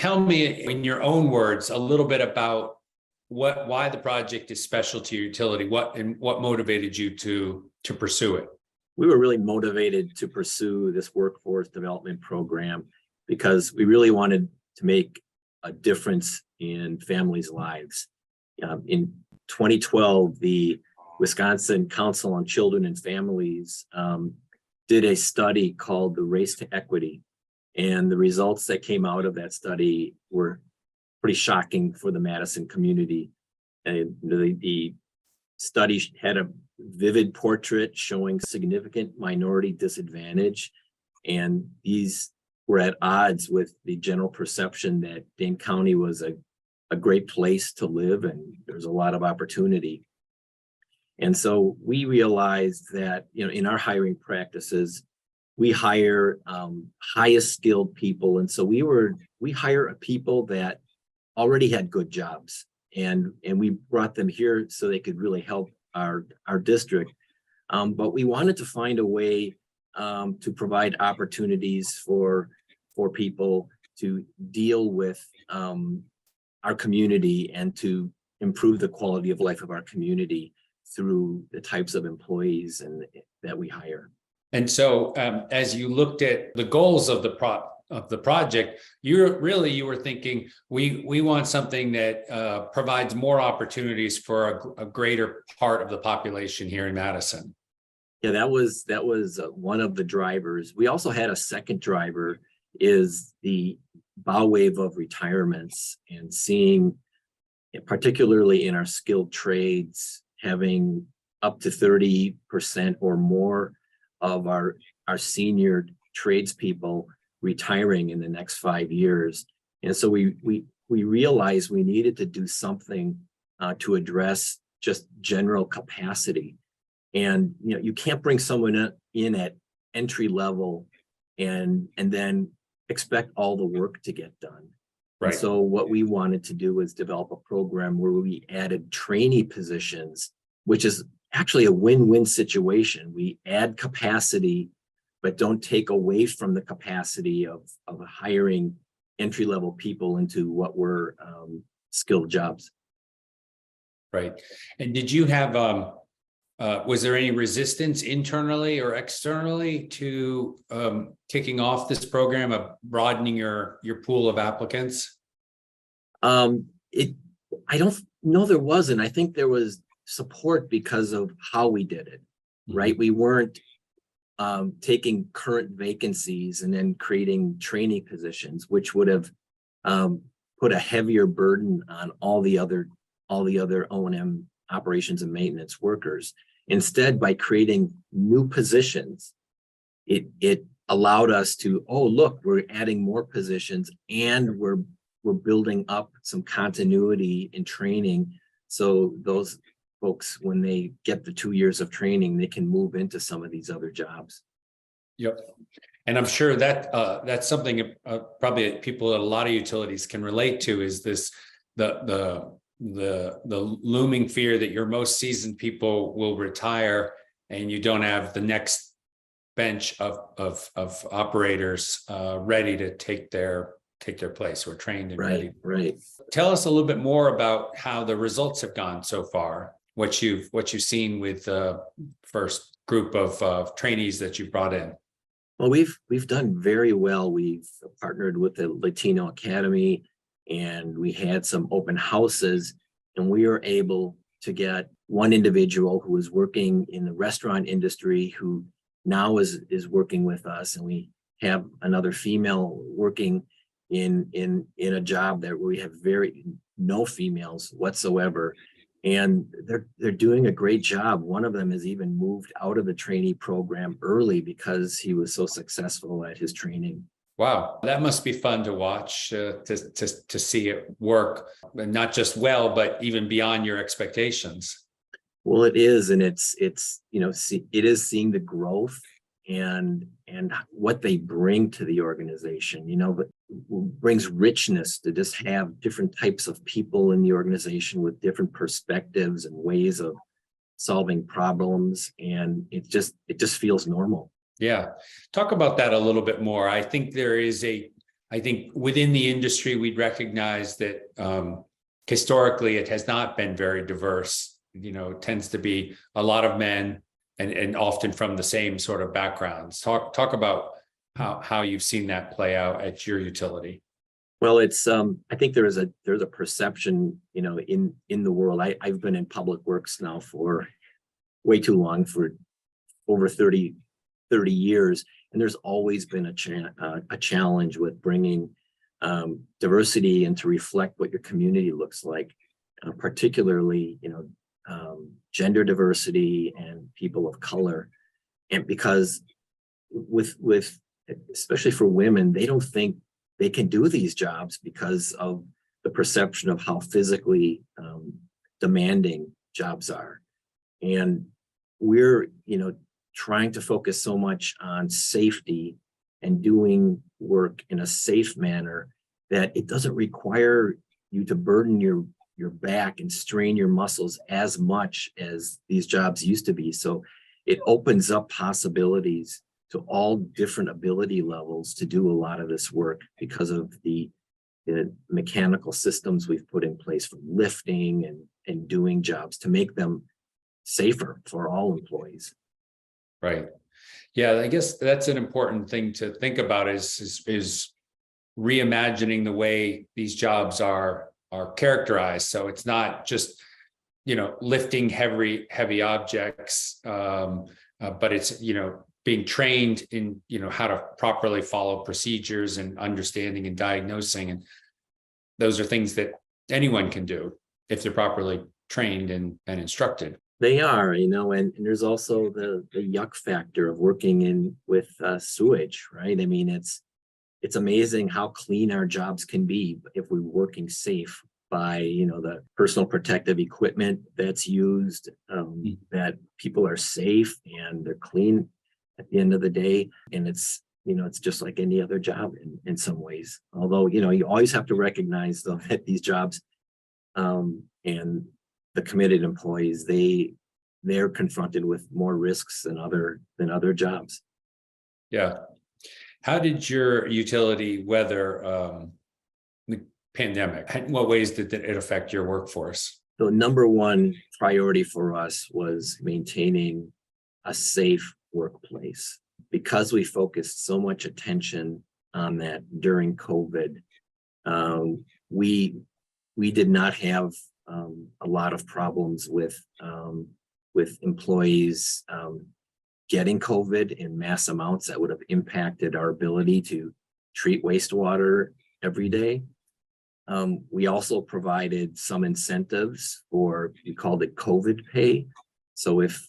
tell me in your own words a little bit about why the project is special to your utility, what motivated you to pursue it? We were really motivated to pursue this workforce development program because we really wanted to make a difference in families' lives. In 2012, the Wisconsin Council on Children and Families did a study called the Race to Equity. And the results that came out of that study were pretty shocking for the Madison community. And the study had a vivid portrait showing significant minority disadvantage. And these were at odds with the general perception that Dane County was a great place to live and there's a lot of opportunity. And so we realized that, in our hiring practices, we hire highest skilled people. And so we hire people that already had good jobs and we brought them here so they could really help our district. But we wanted to find a way to provide opportunities for people to deal with our community and to improve the quality of life of our community through the types of employees that we hire. And so, as you looked at the goals of the project, you were thinking we want something that provides more opportunities for a greater part of the population here in Madison. Yeah, that was one of the drivers. We also had a second driver, is the bow wave of retirements, and seeing, particularly in our skilled trades, having up to 30% or more of our senior tradespeople retiring in the next 5 years. And so we realized we needed to do something to address just general capacity. And you can't bring someone in at entry level and then expect all the work to get done. Right. And so what we wanted to do was develop a program where we added trainee positions, which is actually a win-win situation. We add capacity, but don't take away from the capacity of hiring entry-level people into what were skilled jobs. Right. And did you have, was there any resistance internally or externally to kicking off this program of broadening your pool of applicants? I don't know, there wasn't. I think there was support because of how we did it, right? We weren't taking current vacancies and then creating trainee positions, which would have put a heavier burden on all the other O&M operations and maintenance workers. Instead, by creating new positions, it allowed us to, oh, look, we're adding more positions and we're building up some continuity in training. So those folks, when they get the 2 years of training, they can move into some of these other jobs. Yep. And I'm sure that that's something probably people at a lot of utilities can relate to, is this the looming fear that your most seasoned people will retire and you don't have the next bench of operators ready to take their place, or trained and ready. Right. Tell us a little bit more about how the results have gone so far. What you've seen with the first group of trainees that you've brought in. Well, we've done very well. We've partnered with the Latino Academy, and we had some open houses, and we were able to get one individual who was working in the restaurant industry who now is working with us, and we have another female working in a job that we have no females whatsoever. And they're doing a great job. One of them has even moved out of the trainee program early because he was so successful at his training. Wow, that must be fun to watch, to see it work, and not just well, but even beyond your expectations. Well, it is, and it is seeing the growth and what they bring to the organization. But brings richness to just have different types of people in the organization with different perspectives and ways of solving problems, and it just feels normal. Yeah, talk about that a little bit more. I think there is a I think within the industry, we'd recognize that historically it has not been very diverse. It tends to be a lot of men and often from the same sort of backgrounds. Talk about how you've seen that play out at your utility. Well, it's I think there's a perception, in the world. I've been in public works now for way too long, for over 30 years, and there's always been a challenge with bringing diversity and to reflect what your community looks like, particularly gender diversity and people of color. And because with especially for women, they don't think they can do these jobs because of the perception of how physically demanding jobs are. And we're, trying to focus so much on safety and doing work in a safe manner that it doesn't require you to burden your back and strain your muscles as much as these jobs used to be. So it opens up possibilities to all different ability levels to do a lot of this work because of the mechanical systems we've put in place for lifting and doing jobs to make them safer for all employees. Right. Yeah, I guess that's an important thing to think about is reimagining the way these jobs are characterized. So it's not just, lifting heavy objects, but it's, being trained in, how to properly follow procedures and understanding and diagnosing. And those are things that anyone can do if they're properly trained and instructed. They are, and there's also the yuck factor of working with sewage, right? I mean, it's amazing how clean our jobs can be if we're working safe by, the personal protective equipment that's used, that people are safe and they're clean at the end of the day. And it's just like any other job in some ways. Although, you always have to recognize though that these jobs and the committed employees, they're confronted with more risks than other jobs. Yeah. How did your utility weather the pandemic? In what ways did it affect your workforce? The number one priority for us was maintaining a safe workplace. Because we focused so much attention on that during COVID, we did not have a lot of problems with employees getting COVID in mass amounts that would have impacted our ability to treat wastewater every day. We also provided some incentives for, we called it COVID pay. So if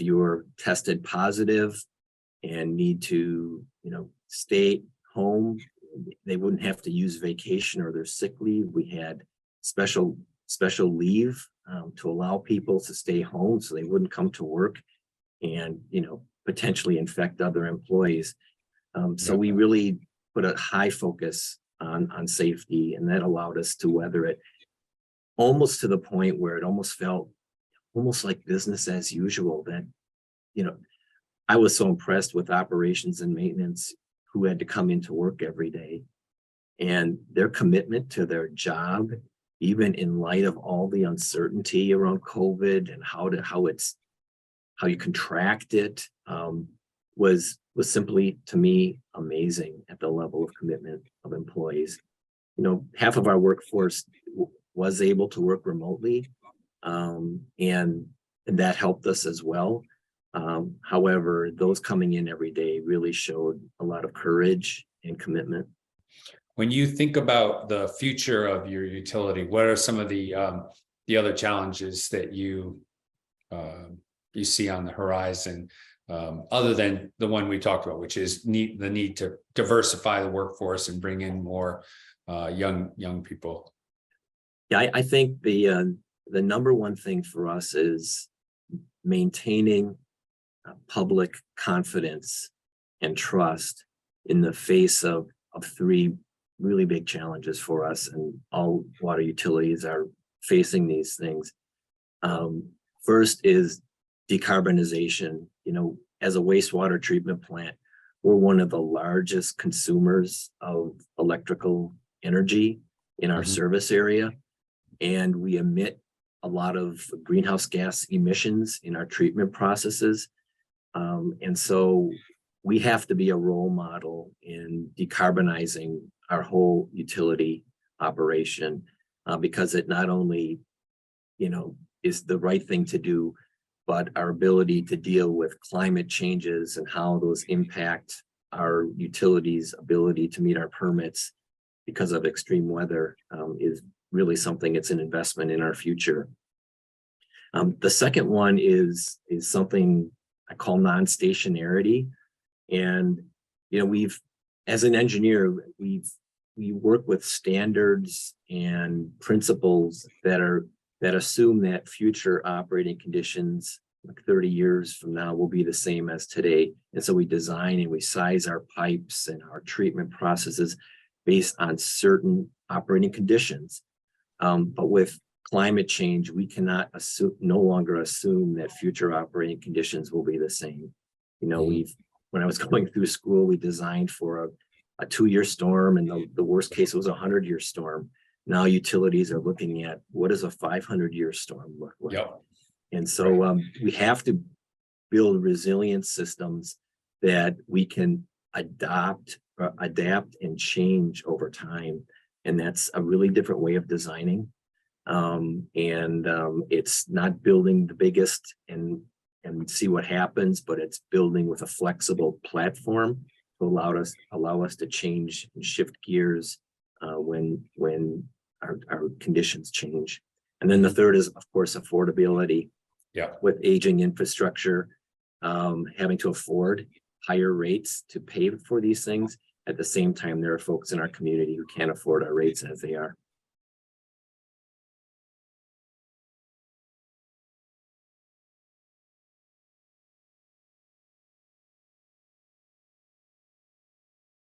you're tested positive and need to, stay home, they wouldn't have to use vacation or their sick leave. We had special leave to allow people to stay home so they wouldn't come to work and, potentially infect other employees. So we really put a high focus on safety, and that allowed us to weather it almost to the point where it almost felt almost like business as usual. That, I was so impressed with operations and maintenance who had to come into work every day, and their commitment to their job, even in light of all the uncertainty around COVID and how you contract it, was simply, to me, amazing at the level of commitment of employees. Half of our workforce was able to work remotely, and that helped us as well. However, those coming in every day really showed a lot of courage and commitment. When you think about the future of your utility, what are some of the other challenges that you see on the horizon, other than the one we talked about, which is the need to diversify the workforce and bring in more young people? Yeah, I think the number one thing for us is maintaining public confidence and trust in the face of three really big challenges for us, and all water utilities are facing these things. First is decarbonization. As a wastewater treatment plant, we're one of the largest consumers of electrical energy in our Mhm. service area. And we emit a lot of greenhouse gas emissions in our treatment processes. And so we have to be a role model in decarbonizing our whole utility operation, because it not only, is the right thing to do, but our ability to deal with climate changes and how those impact our utilities' ability to meet our permits because of extreme weather is really something. It's an investment in our future. The second one is something I call non-stationarity. And, as an engineer, we work with standards and principles that assume that future operating conditions, like 30 years from now, will be the same as today. And so we design and we size our pipes and our treatment processes based on certain operating conditions. But with climate change, we cannot no longer assume that future operating conditions will be the same. When I was going through school, we designed for a 2-year storm, and the worst case was a 100-year storm. Now utilities are looking at what does a 500-year storm look like. Yep. And so we have to build resilient systems that we can adapt and change over time. And that's a really different way of designing. It's not building the biggest and see what happens, but it's building with a flexible platform to allow us to change and shift gears when our conditions change. And then the third is, of course, affordability. Yeah. With aging infrastructure, having to afford higher rates to pay for these things. At the same time, there are folks in our community who can't afford our rates as they are.